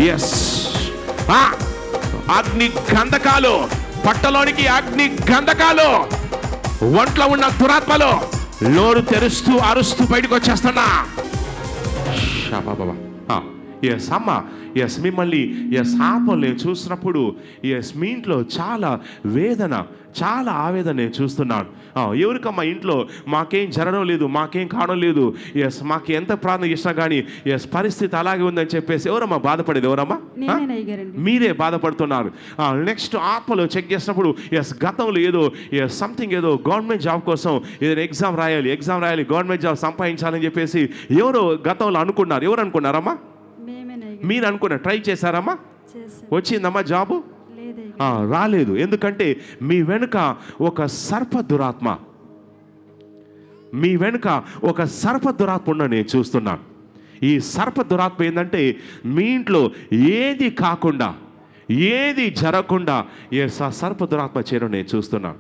Yes, అగ్ని గంధకాలు, పట్టలోనికి అగ్ని గంధకాలు, ఒంట్లో ఉన్న దురాత్మలు నోరు తెరుస్తూ అరుస్తూ బయటకు వచ్చేస్తున్నా. ఎస్ అమ్మ, ఎస్ మిమ్మల్ని ఎస్ ఆత్మలు నేను చూసినప్పుడు ఎస్ మీ ఇంట్లో చాలా వేదన, చాలా ఆవేదన నేను చూస్తున్నాను. ఎవరికమ్మా ఇంట్లో మాకేం జరగడం లేదు, మాకేం కావడం లేదు, ఎస్ మాకు ఎంత ప్రార్థన చేసినా కానీ ఎస్ పరిస్థితి అలాగే ఉందని చెప్పేసి ఎవరమ్మా బాధపడేది? ఎవరమ్మా? మీరే బాధపడుతున్నారు. నెక్స్ట్ ఆత్మలో చెక్ చేసినప్పుడు ఎస్ గతంలో ఏదో ఎస్ సంథింగ్ ఏదో గవర్నమెంట్ జాబ్ కోసం ఏదైనా ఎగ్జామ్ రాయాలి గవర్నమెంట్ జాబ్ సంపాదించాలని చెప్పేసి ఎవరో గతంలో అనుకున్నారు. ఎవరు అనుకున్నారమ్మా? మీరు అనుకున్నారు. ట్రై చేశారమ్మా? వచ్చిందమ్మా జాబు? రాలేదు. ఎందుకంటే మీ వెనుక ఒక సర్ప దురాత్మ, మీ వెనుక ఒక సర్ప దురాత్మ ఉన్న నేను చూస్తున్నాను. ఈ సర్ప దురాత్మ ఏంటంటే మీ ఇంట్లో ఏది కాకుండా, ఏది జరగకుండా సర్ప దురాత్మ చేయడం నేను చూస్తున్నాను.